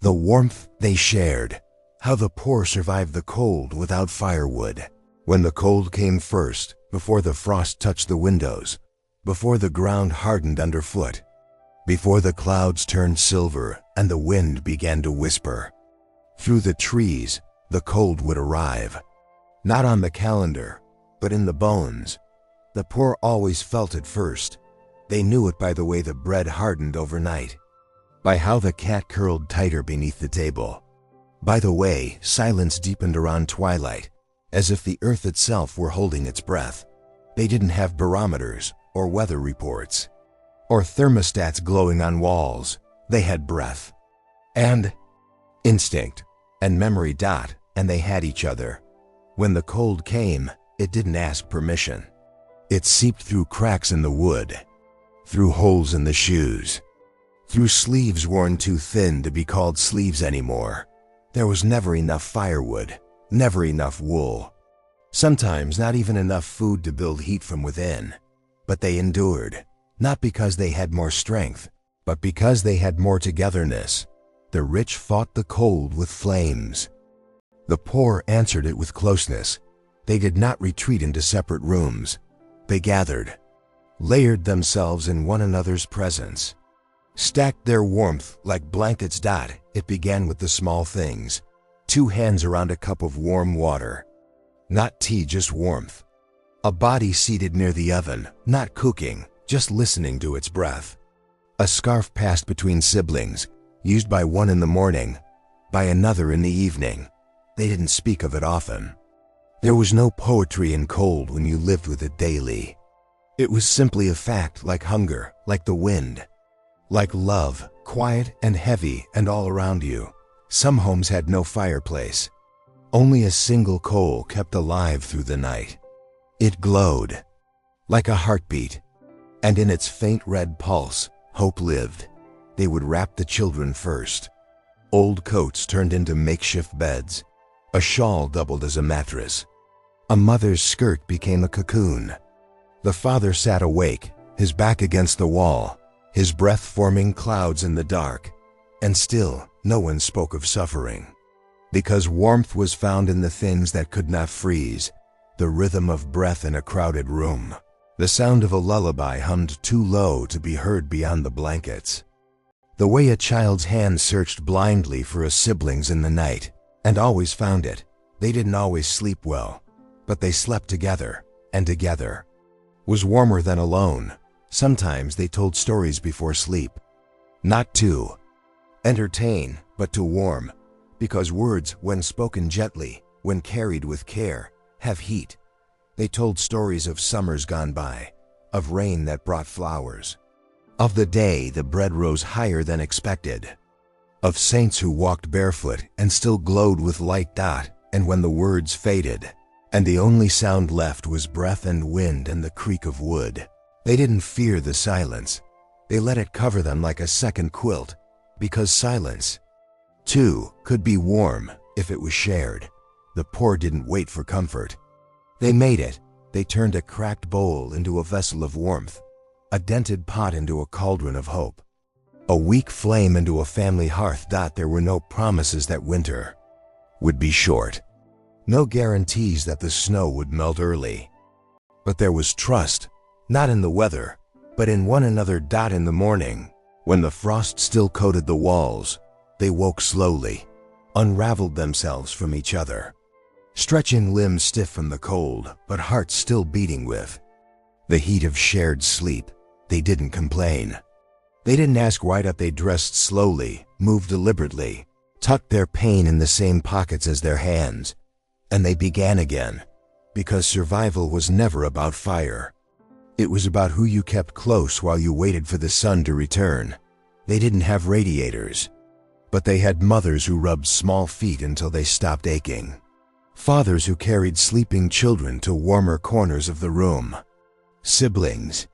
The warmth they shared, how the poor survived the cold without firewood. When the cold came first, before the frost touched the windows, before the ground hardened underfoot, before the clouds turned silver and the wind began to whisper, through the trees, the cold would arrive. Not on the calendar, but in the bones. The poor always felt it first. They knew it by the way the bread hardened overnight, by how the cat curled tighter beneath the table, by the way silence deepened around twilight, as if the earth itself were holding its breath. They didn't have barometers or weather reports or thermostats glowing on walls. They had breath and instinct and memory. And they had each other. When the cold came, it didn't ask permission. It seeped through cracks in the wood, through holes in the shoes, through sleeves worn too thin to be called sleeves anymore. There was never enough firewood, never enough wool, sometimes not even enough food to build heat from within. But they endured, not because they had more strength, but because they had more togetherness. The rich fought the cold with flames. The poor answered it with closeness. They did not retreat into separate rooms. They gathered, layered themselves in one another's presence, stacked their warmth like blankets. It began with the small things. 2 hands around a cup of warm water. Not tea, just warmth. A body seated near the oven, not cooking, just listening to its breath. A scarf passed between siblings, used by one in the morning, by another in the evening. They didn't speak of it often. There was no poetry in cold when you lived with it daily. It was simply a fact, like hunger, like the wind, like love, quiet and heavy and all around you. Some homes had no fireplace. Only a single coal kept alive through the night. It glowed like a heartbeat, and in its faint red pulse, hope lived. They would wrap the children first. Old coats turned into makeshift beds. A shawl doubled as a mattress. A mother's skirt became a cocoon. The father sat awake, his back against the wall, his breath forming clouds in the dark. And still, no one spoke of suffering. Because warmth was found in the things that could not freeze. The rhythm of breath in a crowded room. The sound of a lullaby hummed too low to be heard beyond the blankets. The way a child's hand searched blindly for a sibling's in the night, and always found it. They didn't always sleep well, but they slept together, and together was warmer than alone. Sometimes they told stories before sleep. Not to entertain, but to warm, because words, when spoken gently, when carried with care, have heat. They told stories of summers gone by, of rain that brought flowers, of the day the bread rose higher than expected, of saints who walked barefoot and still glowed with light. And when the words faded, and the only sound left was breath and wind and the creak of wood, they didn't fear the silence. They let it cover them like a second quilt, because silence, too, could be warm if it was shared. The poor didn't wait for comfort. They made it. They turned a cracked bowl into a vessel of warmth, a dented pot into a cauldron of hope, a weak flame into a family hearth. There were no promises that winter would be short, no guarantees that the snow would melt early. But there was trust, not in the weather, but in one another. In the morning, when the frost still coated the walls, they woke slowly, unraveled themselves from each other, stretching limbs stiff from the cold, but hearts still beating with the heat of shared sleep. They didn't complain. They didn't ask why. They dressed slowly, moved deliberately, tucked their pain in the same pockets as their hands, and they began again, because survival was never about fire. It was about who you kept close while you waited for the sun to return. They didn't have radiators, but they had mothers who rubbed small feet until they stopped aching. Fathers who carried sleeping children to warmer corners of the room. Siblings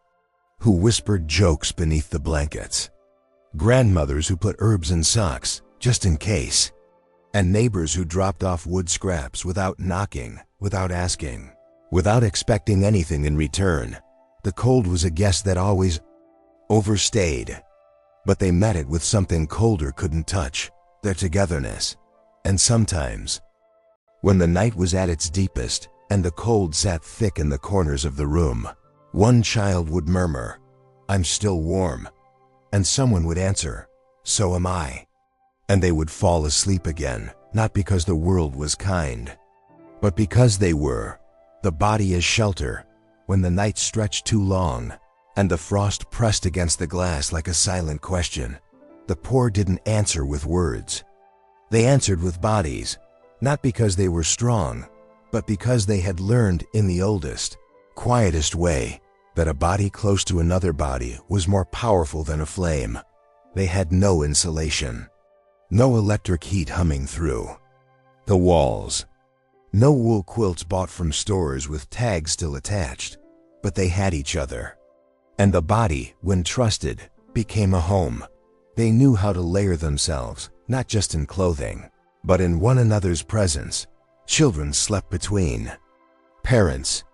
who whispered jokes beneath the blankets. Grandmothers who put herbs in socks, just in case. And neighbors who dropped off wood scraps without knocking, without asking, without expecting anything in return. The cold was a guest that always overstayed. But they met it with something colder couldn't touch. their togetherness. And sometimes, when the night was at its deepest and the cold sat thick in the corners of the room, one child would murmur, "I'm still warm," and someone would answer, "So am I." And they would fall asleep again, not because the world was kind, but because they were. The body as shelter when the night stretched too long and the frost pressed against the glass like a silent question. The poor didn't answer with words. They answered with bodies, not because they were strong, but because they had learned in the oldest, quietest way that a body close to another body was more powerful than a flame. They had no insulation, no electric heat humming through the walls, no wool quilts bought from stores with tags still attached, but they had each other. And the body, when trusted, became a home. They knew how to layer themselves, not just in clothing, but in one another's presence. Children slept between parents.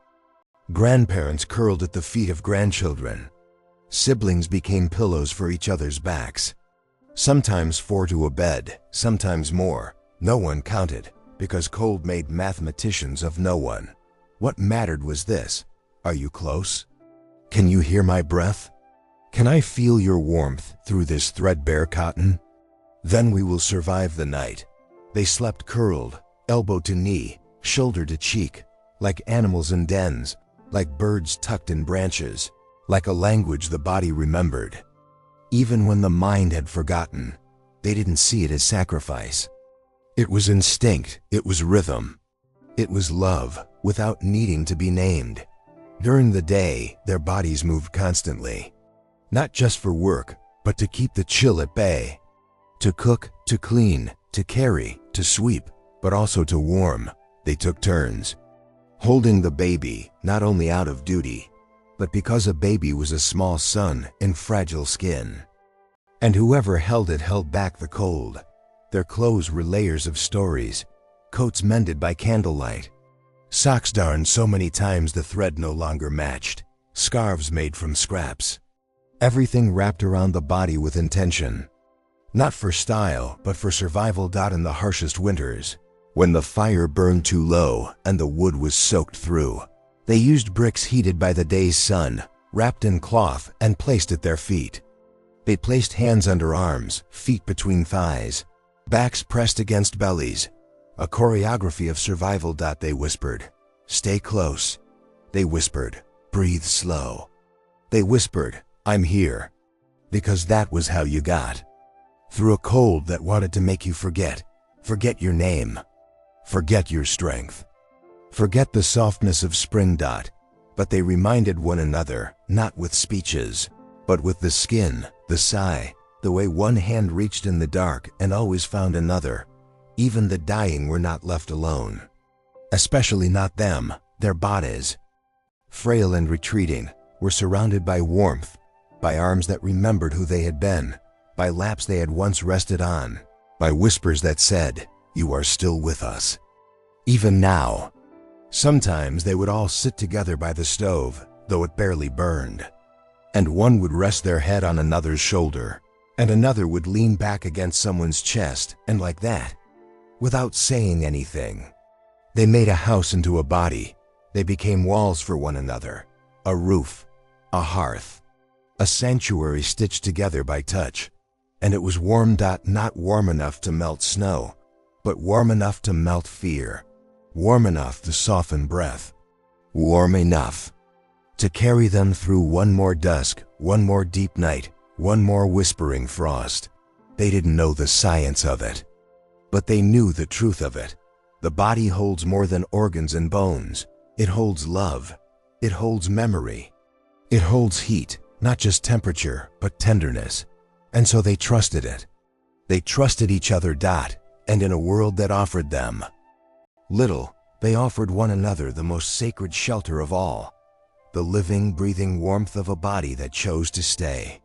Grandparents curled at the feet of grandchildren. Siblings became pillows for each other's backs. Sometimes 4 to a bed, sometimes more. No one counted, because cold made mathematicians of no one. What mattered was this: are you close? Can you hear my breath? Can I feel your warmth through this threadbare cotton? Then we will survive the night. They slept curled, elbow to knee, shoulder to cheek, like animals in dens, like birds tucked in branches, like a language the body remembered. Even when the mind had forgotten, they didn't see it as sacrifice. It was instinct, it was rhythm. It was love, without needing to be named. During the day, their bodies moved constantly. Not just for work, but to keep the chill at bay. To cook, to clean, to carry, to sweep, but also to warm. They took turns. Holding the baby, not only out of duty, but because a baby was a small son in fragile skin. And whoever held it held back the cold. Their clothes were layers of stories, coats mended by candlelight, socks darned so many times the thread no longer matched, scarves made from scraps. Everything wrapped around the body with intention. Not for style, but for survival. In the harshest winters, when the fire burned too low and the wood was soaked through, they used bricks heated by the day's sun, wrapped in cloth and placed at their feet. They placed hands under arms, feet between thighs, backs pressed against bellies. A choreography of survival. They whispered, "Stay close." They whispered, "Breathe slow." They whispered, "I'm here." Because that was how you got through a cold that wanted to make you forget your name, forget your strength, forget the softness of spring. But they reminded one another, not with speeches, but with the skin, the sigh, the way one hand reached in the dark and always found another. Even the dying were not left alone. Especially not them. Their bodies, frail and retreating, were surrounded by warmth, by arms that remembered who they had been, by laps they had once rested on, by whispers that said, "You are still with us." Even now. Sometimes they would all sit together by the stove, though it barely burned. And one would rest their head on another's shoulder, and another would lean back against someone's chest, and like that, without saying anything, they made a house into a body. They became walls for one another, a roof, a hearth, a sanctuary stitched together by touch. And it was warm. Not warm enough to melt snow, but warm enough to melt fear, warm enough to soften breath, warm enough to carry them through one more dusk, one more deep night, one more whispering frost. They didn't know the science of it, but they knew the truth of it. The body holds more than organs and bones. It holds love. It holds memory. It holds heat, not just temperature, but tenderness. And so they trusted it. They trusted each other. And in a world that offered them little, they offered one another the most sacred shelter of all, the living, breathing warmth of a body that chose to stay.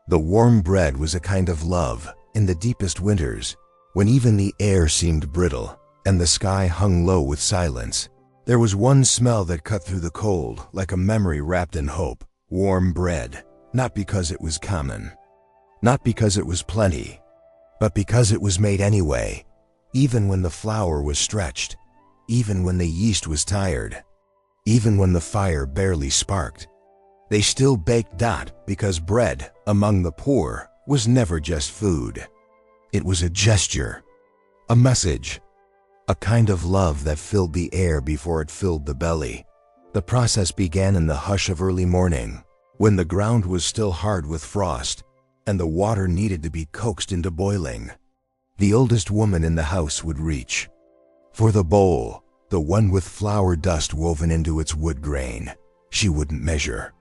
The warm bread was a kind of love in the deepest winters, when even the air seemed brittle and the sky hung low with silence. There was one smell that cut through the cold like a memory wrapped in hope: warm bread. Not because it was common, not because it was plenty, but because it was made anyway, even when the flour was stretched, even when the yeast was tired, even when the fire barely sparked. They still baked because bread, among the poor, was never just food. It was a gesture, a message, a kind of love that filled the air before it filled the belly. The process began in the hush of early morning, when the ground was still hard with frost, and the water needed to be coaxed into boiling. The oldest woman in the house would reach for the bowl, the one with flour dust woven into its wood grain. She wouldn't measure.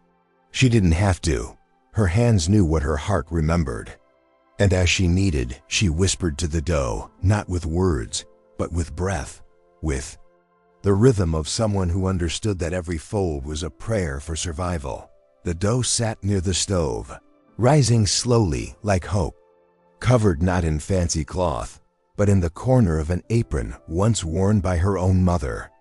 She didn't have to. Her hands knew what her heart remembered. And as she kneaded, she whispered to the dough, not with words, but with breath, with the rhythm of someone who understood that every fold was a prayer for survival. The dough sat near the stove, rising slowly like hope, covered not in fancy cloth, but in the corner of an apron once worn by her own mother,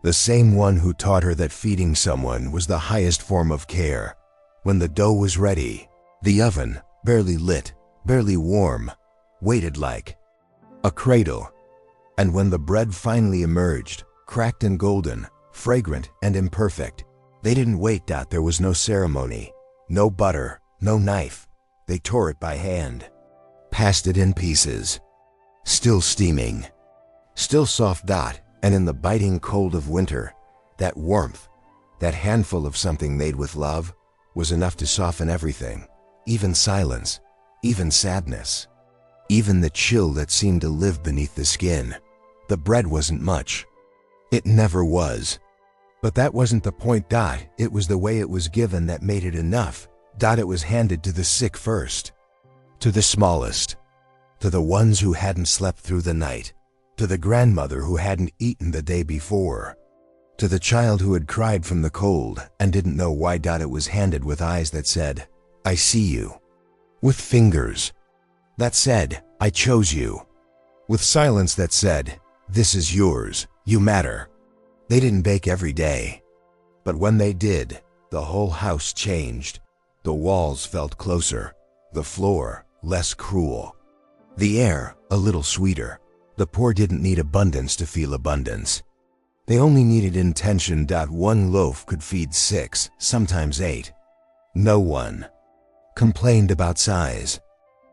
the same one who taught her that feeding someone was the highest form of care. When the dough was ready, the oven, barely lit, barely warm, waited like a cradle. And when the bread finally emerged, cracked and golden, fragrant and imperfect, they didn't wait. There was no ceremony, no butter, no knife. They tore it by hand, passed it in pieces, still steaming, still soft. And in the biting cold of winter, that warmth, that handful of something made with love, was enough to soften everything, even silence, even sadness, even the chill that seemed to live beneath the skin. The bread wasn't much. It never was. But that wasn't the point. It was the way it was given that made it enough. It was handed to the sick first, to the smallest, to the ones who hadn't slept through the night, to the grandmother who hadn't eaten the day before, to the child who had cried from the cold and didn't know why. It was handed with eyes that said, "I see you," with fingers that said, "I chose you," with silence that said, "This is yours, you matter." They didn't bake every day, but when they did, the whole house changed. The walls felt closer, the floor less cruel, the air a little sweeter. The poor didn't need abundance to feel abundance. They only needed intention. One loaf could feed 6, sometimes 8. No one complained about size.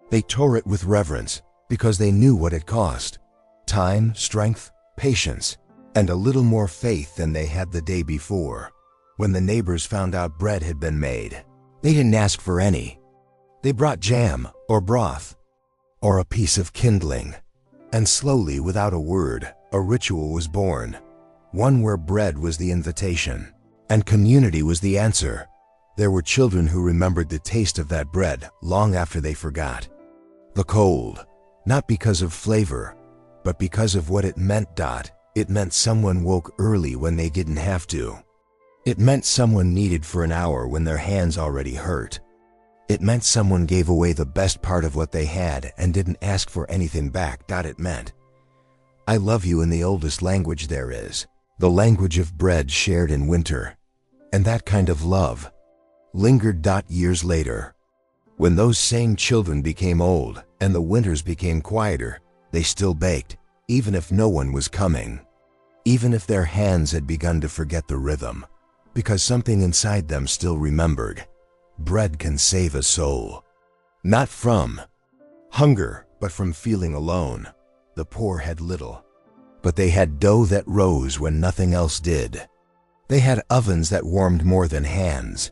They tore it with reverence because they knew what it cost: time, strength, patience, and a little more faith than they had the day before. When the neighbors found out bread had been made, they didn't ask for any. They brought jam or broth or a piece of kindling. And slowly, without a word, a ritual was born, one where bread was the invitation and community was the answer. There were children who remembered the taste of that bread long after they forgot. The cold, not because of flavor, but because of what it meant. It meant someone woke early when they didn't have to. It meant someone needed for an hour when their hands already hurt. It meant someone gave away the best part of what they had and didn't ask for anything back. It meant, "I love you" in the oldest language there is, the language of bread shared in winter. And that kind of love lingered. Years later, when those same children became old and the winters became quieter, they still baked, even if no one was coming, even if their hands had begun to forget the rhythm, because something inside them still remembered. Bread can save a soul, not from hunger, but from feeling alone. The poor had little, but they had dough that rose when nothing else did. They had ovens that warmed more than hands.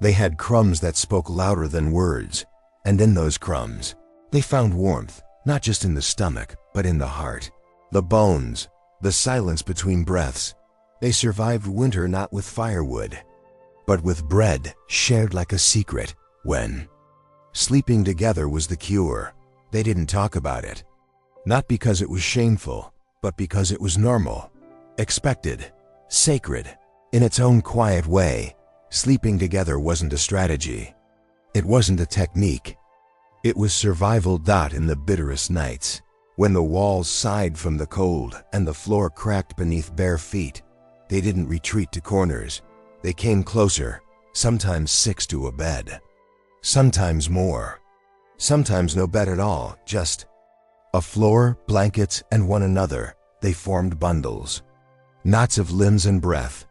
They had crumbs that spoke louder than words, and in those crumbs, they found warmth, not just in the stomach, but in the heart, the bones, the silence between breaths. They survived winter not with firewood, but with bread shared like a secret. When sleeping together was the cure, they didn't talk about it. Not because it was shameful, but because it was normal, expected, sacred. In its own quiet way, sleeping together wasn't a strategy. It wasn't a technique. It was survival. In the bitterest nights, when the walls sighed from the cold and the floor cracked beneath bare feet, they didn't retreat to corners. They came closer, sometimes 6 to a bed, sometimes more, Sometimes no bed at all, just a floor, blankets, and one another. They formed bundles. Knots of limbs and breath.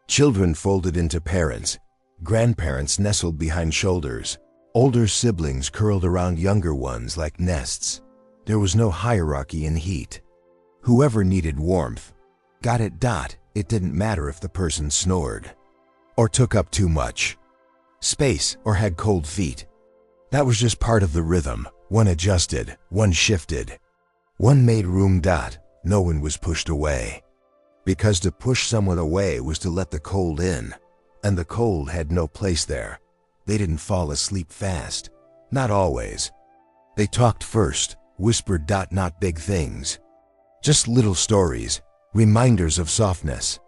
Children folded into parents. Grandparents nestled behind shoulders. Older siblings curled around younger ones like nests. There was no hierarchy in heat. Whoever needed warmth got it. It didn't matter if the person snored or took up too much space or had cold feet. That was just part of the rhythm. One adjusted, one shifted, one made room. No one was pushed away. Because to push someone away was to let the cold in, and the cold had no place there. They didn't fall asleep fast. Not always. They talked first, whispered. Not big things. Just little stories, reminders of softness,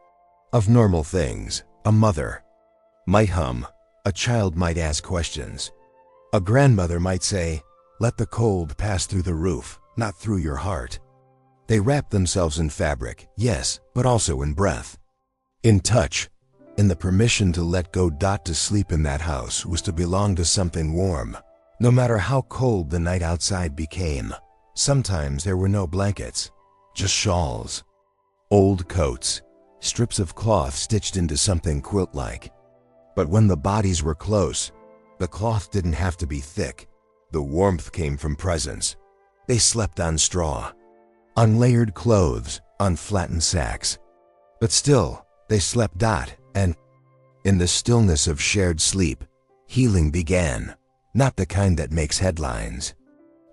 of normal things. A mother might hum. A child might ask questions. A grandmother might say, "Let the cold pass through the roof, not through your heart." They wrapped themselves in fabric, yes, but also in breath, in touch, in the permission to let go. To sleep in that house was to belong to something warm, no matter how cold the night outside became. Sometimes there were no blankets, just shawls, old coats, strips of cloth stitched into something quilt-like. But when the bodies were close, the cloth didn't have to be thick. The warmth came from presence. They slept on straw, on layered clothes, on flattened sacks. But still, they slept. And in the stillness of shared sleep, healing began. Not the kind that makes headlines,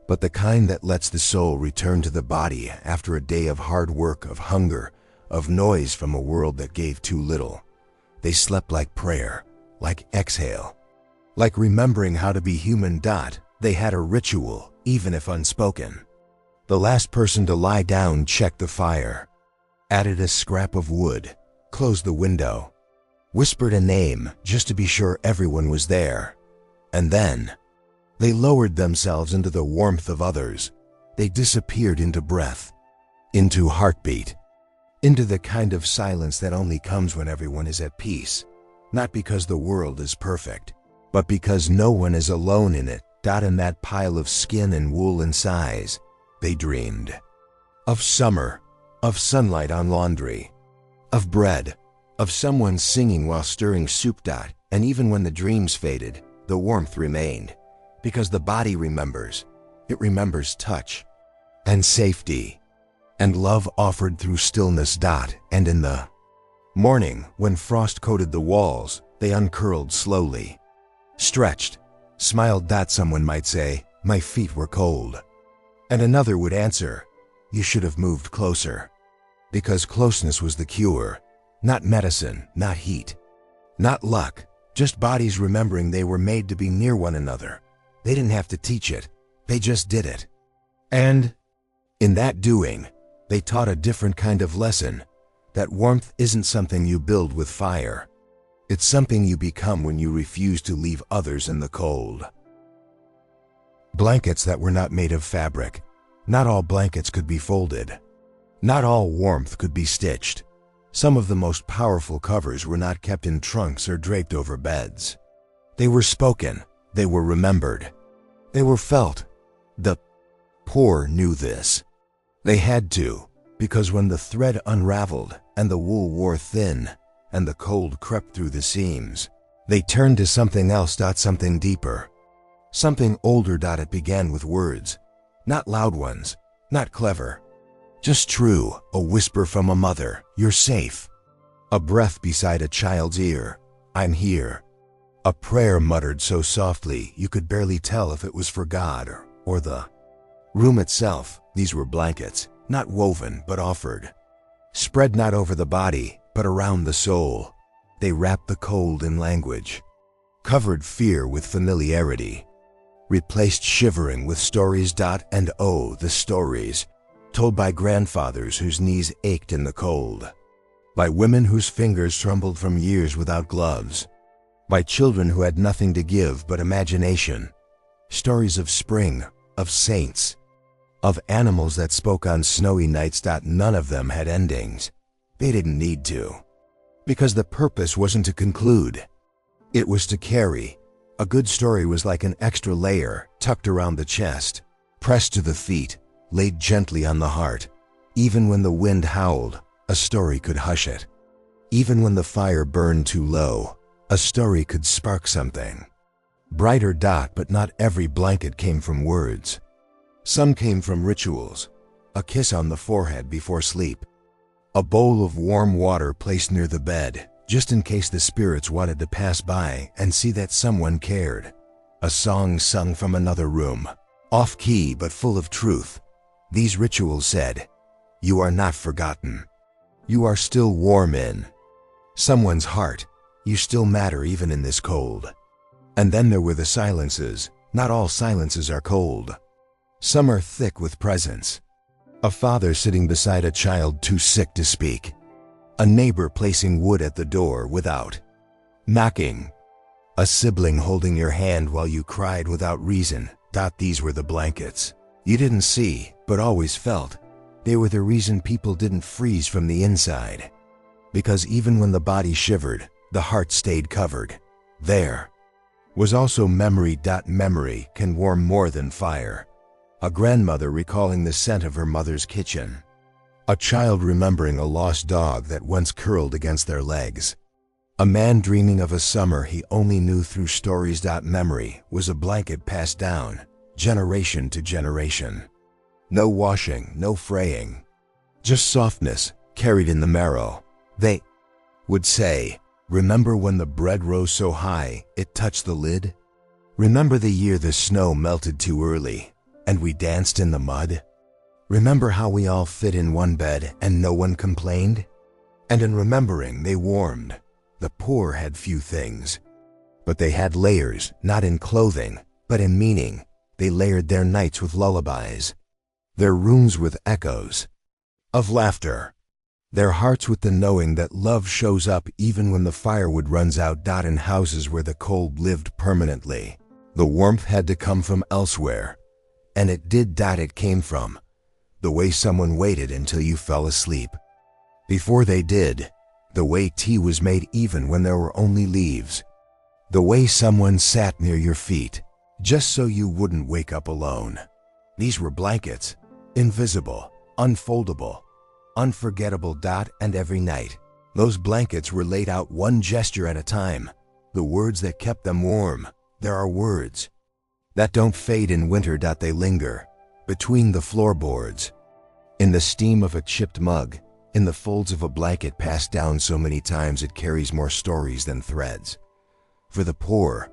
but the kind that lets the soul return to the body after a day of hard work, of hunger, of noise from a world that gave too little. They slept like prayer, like exhale, like remembering how to be human. They had a ritual, even if unspoken. The last person to lie down checked the fire, added a scrap of wood, closed the window, whispered a name just to be sure everyone was there. And then they lowered themselves into the warmth of others. They disappeared into breath, into heartbeat, into the kind of silence that only comes when everyone is at peace. Not because the world is perfect, but because no one is alone in it. In that pile of skin and wool and sighs, they dreamed of summer, of sunlight on laundry, of bread, of someone singing while stirring soup. And even when the dreams faded, the warmth remained, because the body remembers. It remembers touch, and safety, and love offered through stillness. And in the morning, when frost coated the walls, they uncurled slowly, stretched, smiled. Someone might say, "My feet were cold." And another would answer, "You should have moved closer." Because closeness was the cure. Not medicine, not heat, not luck, just bodies remembering they were made to be near one another. They didn't have to teach it, they just did it. And in that doing, they taught a different kind of lesson. That warmth isn't something you build with fire. It's something you become when you refuse to leave others in the cold. Blankets that were not made of fabric. Not all blankets could be folded. Not all warmth could be stitched. Some of the most powerful covers were not kept in trunks or draped over beds. They were spoken. They were remembered. They were felt. The poor knew this. They had to, because when the thread unraveled and the wool wore thin, and the cold crept through the seams, they turned to something else. Something deeper, something older. It began with words, not loud ones, not clever, just true. A whisper from a mother, "You're safe." A breath beside a child's ear, "I'm here." A prayer muttered so softly you could barely tell if it was for God or the room itself. These were blankets, not woven but offered, spread not over the body but around the soul. They wrapped the cold in language, covered fear with familiarity, replaced shivering with stories. And oh, the stories, told by grandfathers whose knees ached in the cold, by women whose fingers trembled from years without gloves, by children who had nothing to give but imagination. Stories of spring, of saints, of animals that spoke on snowy nights. None of them had endings. They didn't need to, because the purpose wasn't to conclude. It was to carry, A good story was like an extra layer tucked around the chest, pressed to the feet, laid gently on the heart. Even when the wind howled, a story could hush it. Even when the fire burned too low, a story could spark something. Brighter dot, but not every blanket came from words. Some came from rituals, a kiss on the forehead before sleep, a bowl of warm water placed near the bed, just in case the spirits wanted to pass by and see that someone cared, a song sung from another room, off-key but full of truth. These rituals said, "You are not forgotten. You are still warm in someone's heart. You still matter even in this cold." And then there were the silences. Not all silences are cold. Some are thick with presence. A father sitting beside a child too sick to speak. A neighbor placing wood at the door without knocking. A sibling holding your hand while you cried without reason. These were the blankets. You didn't see, but always felt. They were the reason people didn't freeze from the inside. Because even when the body shivered, the heart stayed covered. There was also memory. Memory can warm more than fire. A grandmother recalling the scent of her mother's kitchen. A child remembering a lost dog that once curled against their legs. A man dreaming of a summer he only knew through stories. Memory was a blanket passed down, generation to generation. No washing, no fraying. Just softness, carried in the marrow. They would say, "Remember when the bread rose so high, it touched the lid? Remember the year the snow melted too early, and we danced in the mud? Remember how we all fit in one bed and no one complained?" And in remembering, they warmed. The poor had few things, but they had layers, not in clothing, but in meaning. They layered their nights with lullabies, their rooms with echoes of laughter, their hearts with the knowing that love shows up even when the firewood runs out. In houses where the cold lived permanently, the warmth had to come from elsewhere, and it did. It came from the way someone waited until you fell asleep. Before they did, the way tea was made even when there were only leaves, the way someone sat near your feet, just so you wouldn't wake up alone. These were blankets, invisible, unfoldable, unforgettable. And every night, those blankets were laid out one gesture at a time. The words that kept them warm. There are words that don't fade in winter. They linger between the floorboards, in the steam of a chipped mug, in the folds of a blanket passed down so many times it carries more stories than threads. For the poor,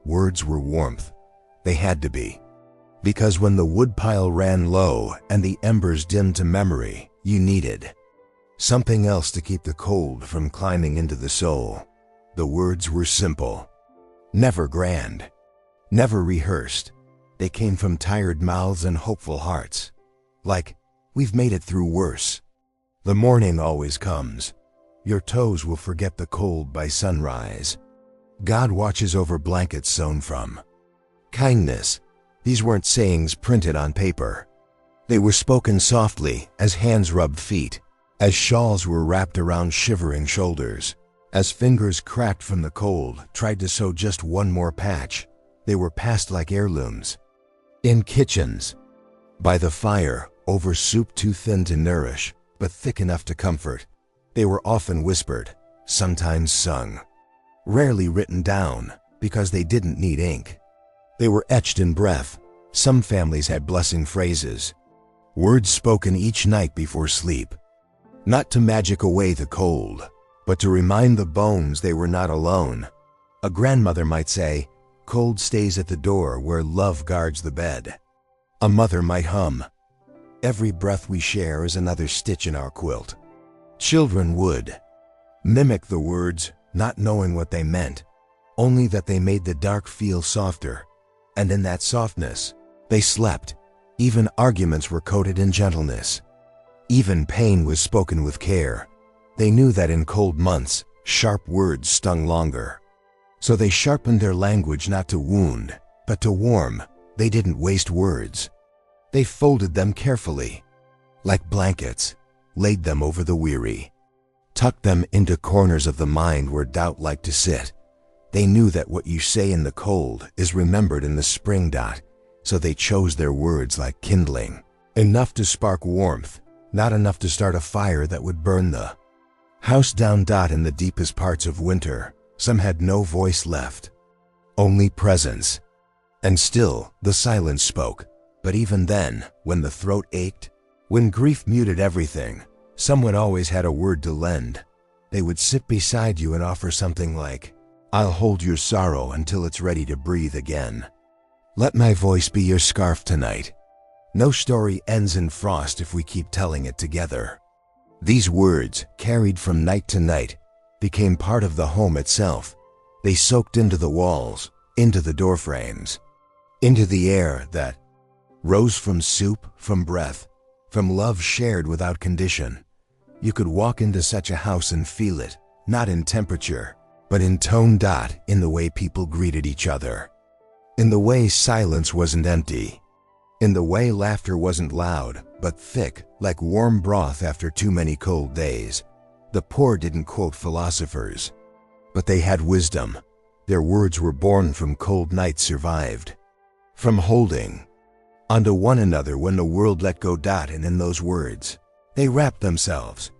words were warmth. They had to be. Because when the woodpile ran low and the embers dimmed to memory, you needed something else to keep the cold from climbing into the soul. The words were simple, never grand, never rehearsed. They came from tired mouths and hopeful hearts. Like, "We've made it through worse. The morning always comes. Your toes will forget the cold by sunrise." God watches over blankets sewn from kindness. These weren't sayings printed on paper. They were spoken softly as hands rubbed feet, as shawls were wrapped around shivering shoulders, as fingers cracked from the cold tried to sew just one more patch. They were passed like heirlooms. In kitchens, by the fire, over soup too thin to nourish, but thick enough to comfort. They were often whispered, sometimes sung, rarely written down, because they didn't need ink. They were etched in breath. Some families had blessing phrases, words spoken each night before sleep, not to magic away the cold, but to remind the bones they were not alone. A grandmother might say, "Cold stays at the door where love guards the bed." A mother might hum, "Every breath we share is another stitch in our quilt." Children would mimic the words, not knowing what they meant, only that they made the dark feel softer. And in that softness, they slept. Even arguments were coated in gentleness. Even pain was spoken with care. They knew that in cold months, sharp words stung longer. So they sharpened their language not to wound, but to warm. They didn't waste words. They folded them carefully, like blankets, laid them over the weary, tucked them into corners of the mind where doubt liked to sit. They knew that what you say in the cold is remembered in the spring. So they chose their words like kindling, enough to spark warmth, not enough to start a fire that would burn the house down. In the deepest parts of winter, some had no voice left, only presence. And still, the silence spoke. But even then, when the throat ached, when grief muted everything, someone always had a word to lend. They would sit beside you and offer something like, "I'll hold your sorrow until it's ready to breathe again. Let my voice be your scarf tonight." No story ends in frost if we keep telling it together. These words, carried from night to night, became part of the home itself. They soaked into the walls, into the doorframes, into the air that rose from soup, from breath, from love shared without condition. You could walk into such a house and feel it, not in temperature, but in tone. In the way people greeted each other, in the way silence wasn't empty, in the way laughter wasn't loud, but thick, like warm broth after too many cold days. The poor didn't quote philosophers, but they had wisdom. Their words were born from cold nights survived, from holding onto one another when the world let go. And in those words, they wrapped themselves,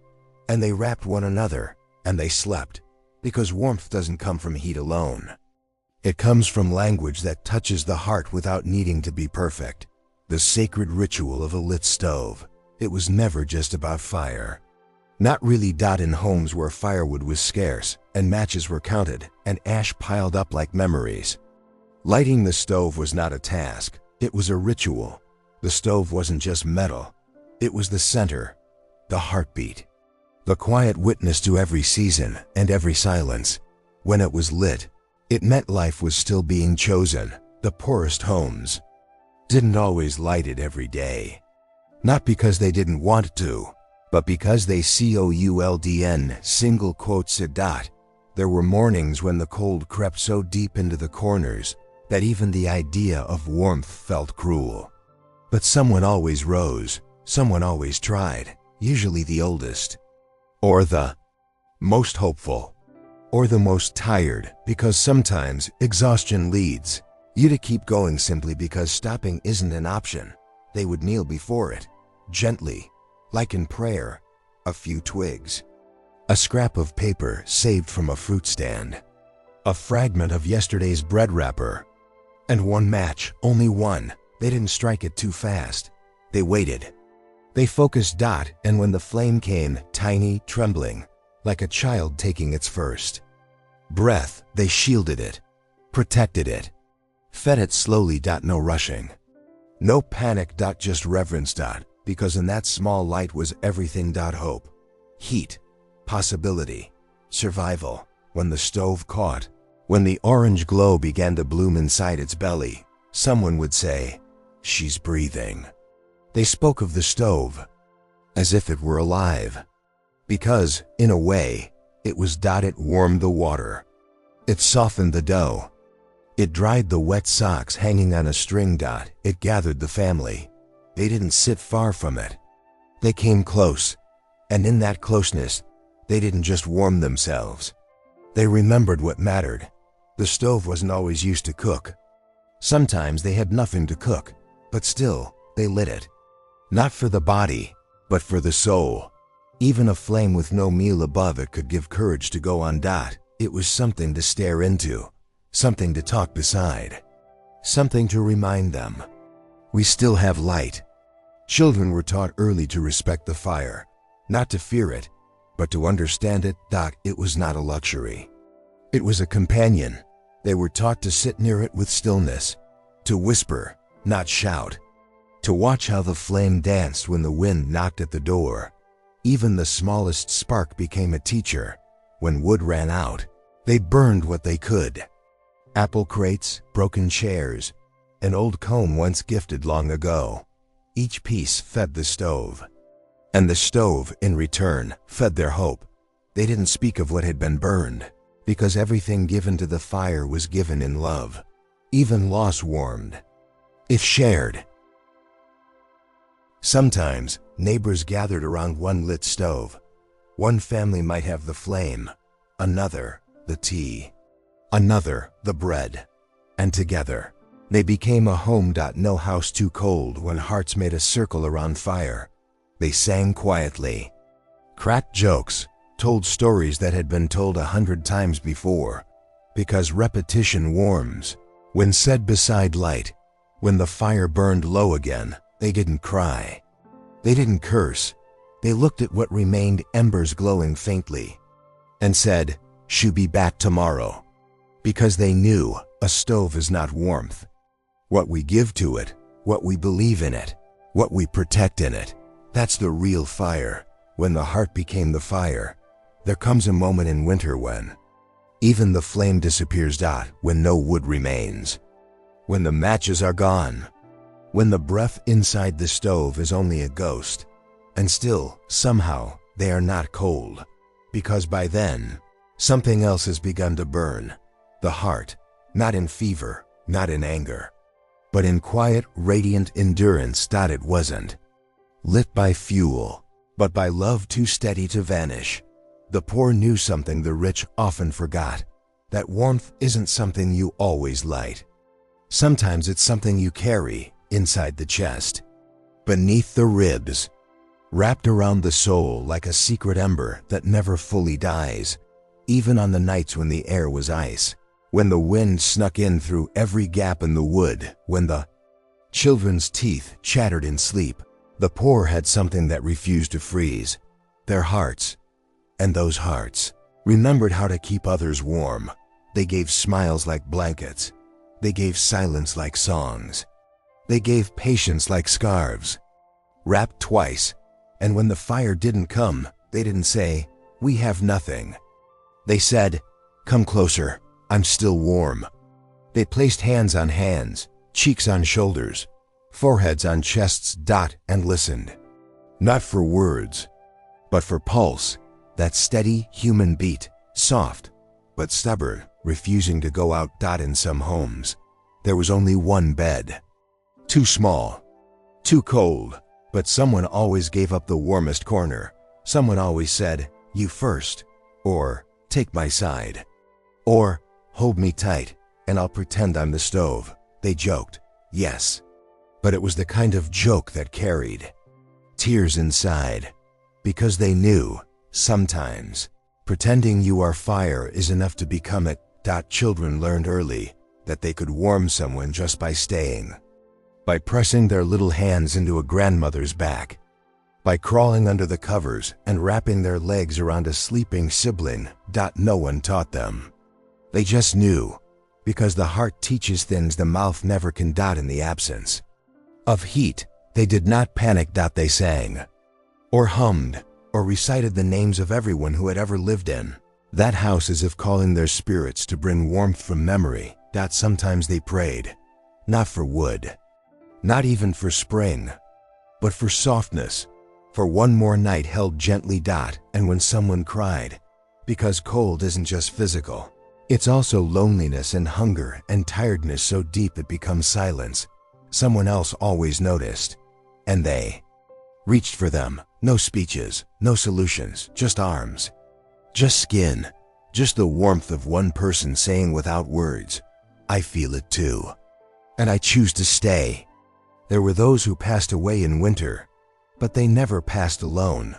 and they wrapped one another, and they slept, because warmth doesn't come from heat alone. It comes from language that touches the heart without needing to be perfect. The sacred ritual of a lit stove. It was never just about fire. Not really. In homes where firewood was scarce, and matches were counted, and ash piled up like memories, lighting the stove was not a task, it was a ritual. The stove wasn't just metal, it was the center, the heartbeat, the quiet witness to every season and every silence. When it was lit, it meant life was still being chosen. The poorest homes didn't always light it every day. Not because they didn't want to, but because they could. Single quote said. There were mornings when the cold crept so deep into the corners that even the idea of warmth felt cruel. But someone always rose, someone always tried, usually the oldest, or the most hopeful, or the most tired, because sometimes exhaustion leads you to keep going simply because stopping isn't an option. They would kneel before it, gently, like in prayer, a few twigs, a scrap of paper saved from a fruit stand, a fragment of yesterday's bread wrapper, and one match, only one. They didn't strike it too fast. They waited. They focused. And when the flame came, tiny, trembling, like a child taking its first breath, they shielded it, protected it, fed it slowly. No rushing, no panic. Just reverence. Because in that small light was everything. Hope, heat, possibility, survival. When the stove caught, when the orange glow began to bloom inside its belly, someone would say, "She's breathing." They spoke of the stove as if it were alive, because, in a way, it was. It warmed the water, it softened the dough, it dried the wet socks hanging on a string. It gathered the family. They didn't sit far from it. They came close, and in that closeness, they didn't just warm themselves. They remembered what mattered. The stove wasn't always used to cook. Sometimes they had nothing to cook, but still, they lit it. Not for the body, but for the soul. Even a flame with no meal above it could give courage to go on. It was something to stare into, something to talk beside, something to remind them, we still have light. Children were taught early to respect the fire, not to fear it, but to understand it. It was not a luxury. It was a companion. They were taught to sit near it with stillness, to whisper, not shout, to watch how the flame danced when the wind knocked at the door. Even the smallest spark became a teacher. When wood ran out, they burned what they could. Apple crates, broken chairs, an old comb once gifted long ago. Each piece fed the stove. And the stove, in return, fed their hope. They didn't speak of what had been burned, because everything given to the fire was given in love. Even loss warmed, if shared. Sometimes, neighbors gathered around one lit stove. One family might have the flame, another, the tea. another the bread. And together, they became a home. No house too cold when hearts made a circle around fire. They sang quietly, cracked jokes, told stories that had been told 100 times before, because repetition warms. When said beside light, when the fire burned low again, they didn't cry. They didn't curse. They looked at what remained, embers glowing faintly, and said, "She'll be back tomorrow." Because they knew a stove is not warmth. What we give to it, what we believe in it, what we protect in it, that's the real fire. When the heart became the fire, there comes a moment in winter when even the flame disappears. When no wood remains, when the matches are gone, when the breath inside the stove is only a ghost, and still, somehow, they are not cold, because by then, something else has begun to burn. The heart, not in fever, not in anger, but in quiet, radiant endurance. It wasn't lit by fuel, but by love too steady to vanish. The poor knew something the rich often forgot, that warmth isn't something you always light. Sometimes it's something you carry inside the chest, beneath the ribs, wrapped around the soul like a secret ember that never fully dies, even on the nights when the air was ice, when the wind snuck in through every gap in the wood, when the children's teeth chattered in sleep. The poor had something that refused to freeze, their hearts. And those hearts remembered how to keep others warm. They gave smiles like blankets. They gave silence like songs. They gave patience like scarves, wrapped twice. And when the fire didn't come, they didn't say, "We have nothing." They said, "Come closer, I'm still warm." They placed hands on hands, cheeks on shoulders, foreheads on chests. And listened, not for words, but for pulse. That steady human beat, soft, but stubborn, refusing to go out. In some homes, there was only one bed. Too small, too cold, but someone always gave up the warmest corner. Someone always said, "You first," or "Take my side," or "Hold me tight, and I'll pretend I'm the stove." They joked, yes, but it was the kind of joke that carried tears inside, because they knew sometimes pretending you are fire is enough to become it. Children learned early that they could warm someone just by staying, by pressing their little hands into a grandmother's back, by crawling under the covers and wrapping their legs around a sleeping sibling. No one taught them. They just knew, because the heart teaches things the mouth never can. In the absence of heat, they did not panic. They sang, or hummed, or recited the names of everyone who had ever lived in that house, as if calling their spirits to bring warmth from memory. Sometimes they prayed, not for wood, not even for spring, but for softness, for one more night held gently. And when someone cried, because cold isn't just physical, it's also loneliness and hunger and tiredness so deep it becomes silence, someone else always noticed, and they reached for them. No speeches, no solutions, just arms, just skin, just the warmth of one person saying without words, "I feel it too, and I choose to stay." There were those who passed away in winter, but they never passed alone,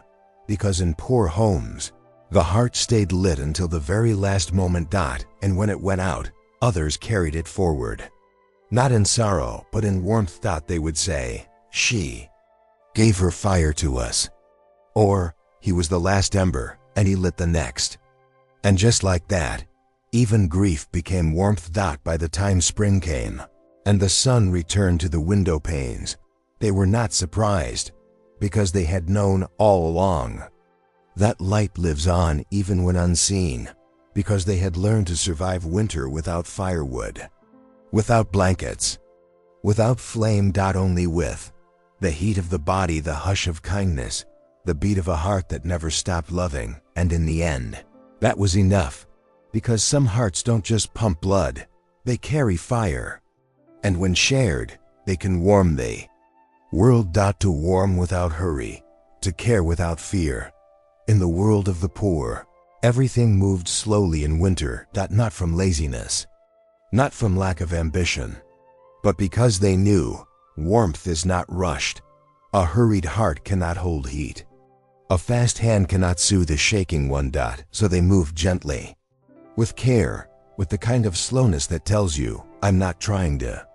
because in poor homes, the heart stayed lit until the very last moment. And when it went out, others carried it forward, not in sorrow, but in warmth. They would say, "She gave her fire to us," or "He was the last ember, and he lit the next." And just like that, even grief became warmth. By the time spring came, and the sun returned to the window panes, they were not surprised, because they had known all along. That light lives on even when unseen, because they had learned to survive winter without firewood, without blankets, without flame. Only with the heat of the body, the hush of kindness, the beat of a heart that never stopped loving. And in the end, that was enough, because some hearts don't just pump blood, they carry fire. And when shared, they can warm the world. To warm without hurry, to care without fear. In the world of the poor, Everything moved slowly in winter, not from laziness, not from lack of ambition, but because they knew warmth is not rushed. A hurried heart cannot hold heat. A fast hand cannot soothe a shaking one. So they moved gently, with care, with the kind of slowness that tells you, I'm not trying to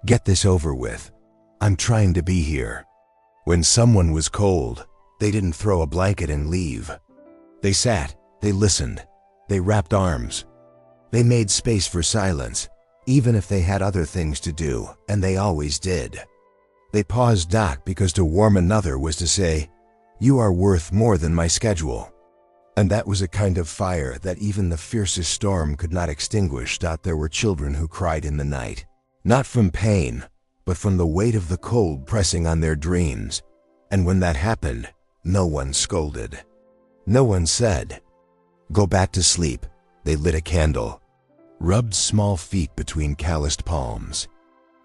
get this over with. I'm trying to be here. When someone was cold, they didn't throw a blanket and leave. They sat, they listened, they wrapped arms. They made space for silence, even if they had other things to do, and they always did. They paused because to warm another was to say, you are worth more than my schedule. And that was a kind of fire that even the fiercest storm could not extinguish. There were children who cried in the night, not from pain, but from the weight of the cold pressing on their dreams. And when that happened, no one scolded. No one said, go back to sleep. They lit a candle, rubbed small feet between calloused palms,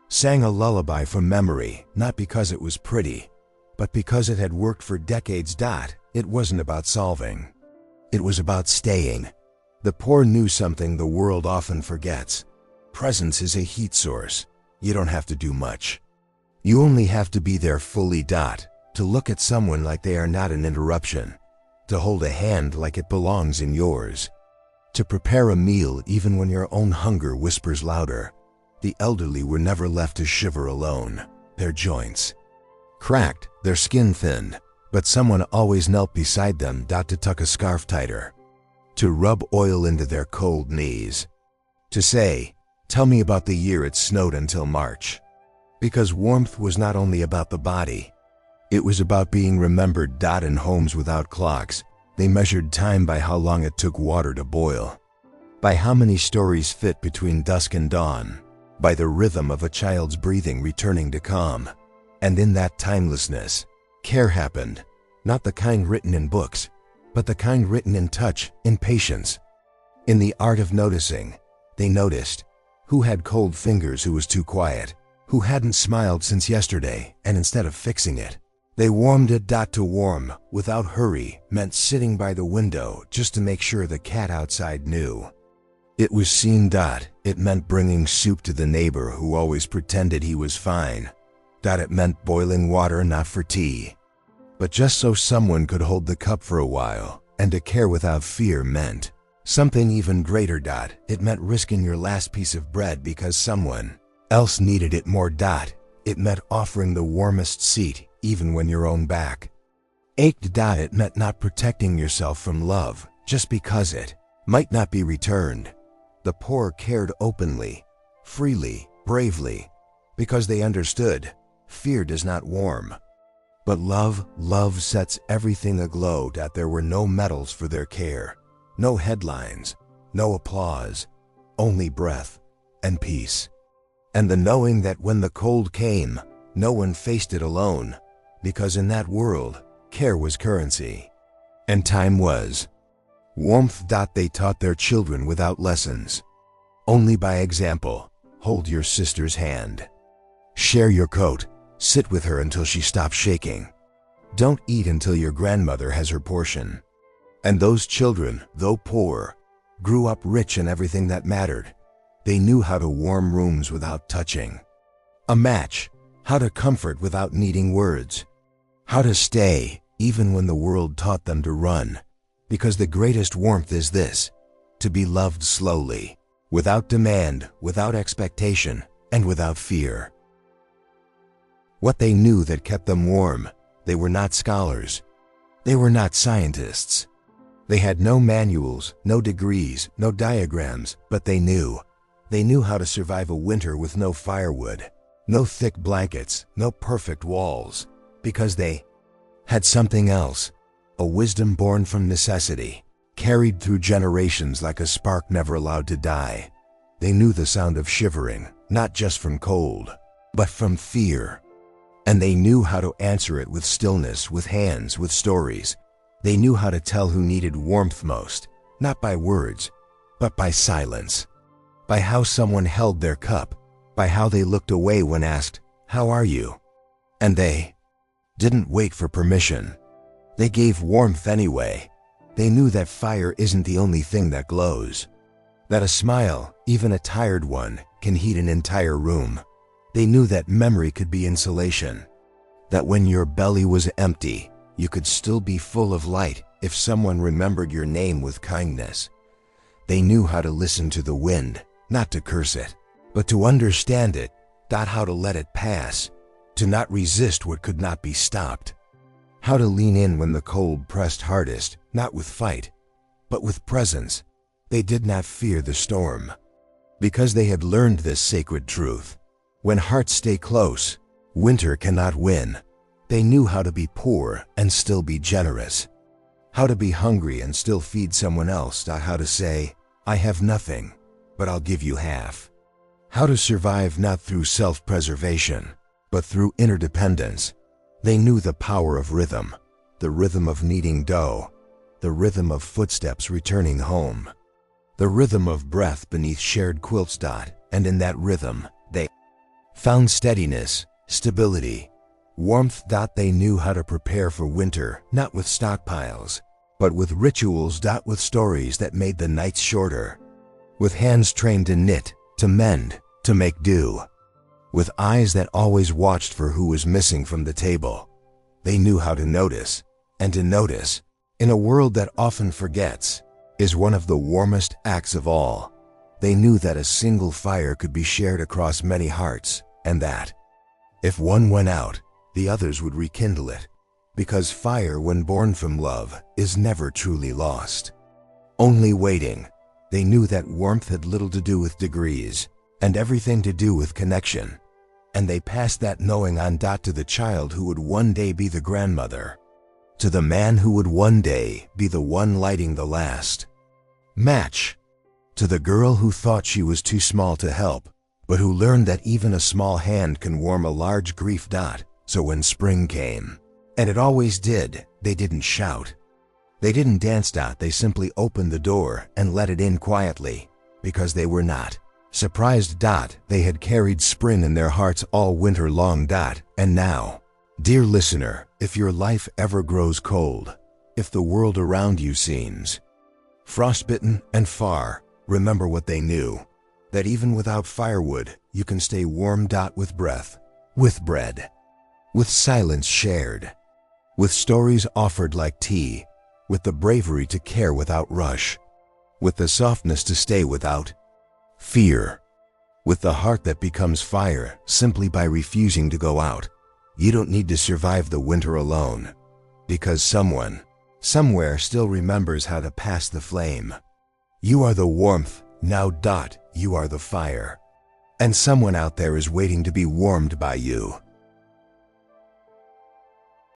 sang a lullaby from memory, not because it was pretty, but because it had worked for decades. It wasn't about solving. It was about staying. The poor knew something the world often forgets. Presence is a heat source. You don't have to do much. You only have to be there fully. To look at someone like they are not an interruption. To hold a hand like it belongs in yours. To prepare a meal even when your own hunger whispers louder. The elderly were never left to shiver alone. Their joints cracked, their skin thinned, but someone always knelt beside them. To tuck a scarf tighter. To rub oil into their cold knees. To say, tell me about the year it snowed until March. Because warmth was not only about the body. It was about being remembered. In homes without clocks, they measured time by how long it took water to boil, by how many stories fit between dusk and dawn, by the rhythm of a child's breathing returning to calm. And in that timelessness, care happened, not the kind written in books, but the kind written in touch, in patience. In the art of noticing, they noticed who had cold fingers, who was too quiet, who hadn't smiled since yesterday, and instead of fixing it, they warmed it. To warm, without hurry, meant sitting by the window just to make sure the cat outside knew it was seen. It meant bringing soup to the neighbor who always pretended he was fine. It meant boiling water not for tea, but just so someone could hold the cup for a while. And to care without fear meant something even greater. It meant risking your last piece of bread because someone else needed it more. It meant offering the warmest seat even when your own back ached. It meant not protecting yourself from love just because it might not be returned. The poor cared openly, freely, bravely, because they understood fear does not warm. But love sets everything aglow. There were no medals for their care, no headlines, no applause, only breath and peace. And the knowing that when the cold came, no one faced it alone, because in that world, care was currency, and time was warmth. They taught their children without lessons, only by example. Hold your sister's hand. Share your coat. Sit with her until she stops shaking. Don't eat until your grandmother has her portion. And those children, though poor, grew up rich in everything that mattered. They knew how to warm rooms without touching a match, how to comfort without needing words, how to stay even when the world taught them to run. Because the greatest warmth is this: to be loved slowly, without demand, without expectation, and without fear. What they knew that kept them warm, they were not scholars. They were not scientists. They had no manuals, no degrees, no diagrams, but they knew. They knew how to survive a winter with no firewood, no thick blankets, no perfect walls, because they had something else, a wisdom born from necessity, carried through generations like a spark never allowed to die. They knew the sound of shivering, not just from cold, but from fear. And they knew how to answer it with stillness, with hands, with stories. They knew how to tell who needed warmth most, not by words, but by silence, by how someone held their cup, by how they looked away when asked, "How are you?" And they didn't wait for permission. They gave warmth anyway, They knew that fire isn't the only thing that glows. That a smile, even a tired one, can heat an entire room. They knew that memory could be insulation. That when your belly was empty, you could still be full of light if someone remembered your name with kindness. They knew how to listen to the wind, not to curse it, but to understand it, not how to let it pass, to not resist what could not be stopped. How to lean in when the cold pressed hardest, not with fight, but with presence. They did not fear the storm, because they had learned this sacred truth. When hearts stay close, winter cannot win. They knew how to be poor and still be generous. How to be hungry and still feed someone else, not how to say, I have nothing, but I'll give you half. How to survive not through self-preservation, but through interdependence. They knew the power of rhythm, the rhythm of kneading dough, the rhythm of footsteps returning home, the rhythm of breath beneath shared quilts. And in that rhythm, they found steadiness, stability, warmth. They knew how to prepare for winter, not with stockpiles, but with rituals. With stories that made the nights shorter, with hands trained to knit, to mend, to make do, with eyes that always watched for who was missing from the table. They knew how to notice, and to notice, in a world that often forgets, is one of the warmest acts of all. They knew that a single fire could be shared across many hearts, and that, if one went out, the others would rekindle it, because fire, when born from love, is never truly lost. Only waiting. They knew that warmth had little to do with degrees, and everything to do with connection. And they passed that knowing on. To the child who would one day be the grandmother, to the man who would one day be the one lighting the last match, to the girl who thought she was too small to help, but who learned that even a small hand can warm a large grief. So when spring came, and it always did, they didn't shout. They didn't dance. They simply opened the door and let it in quietly, because they were not surprised. They had carried spring in their hearts all winter long. And now, dear listener, if your life ever grows cold, if the world around you seems frostbitten and far, remember what they knew, that even without firewood, you can stay warm. With breath, with bread, with silence shared, with stories offered like tea, with the bravery to care without rush, with the softness to stay without fear, with the heart that becomes fire simply by refusing to go out. You don't need to survive the winter alone, because someone, somewhere still remembers how to pass the flame. You are the warmth now. You are the fire, and someone out there is waiting to be warmed by you.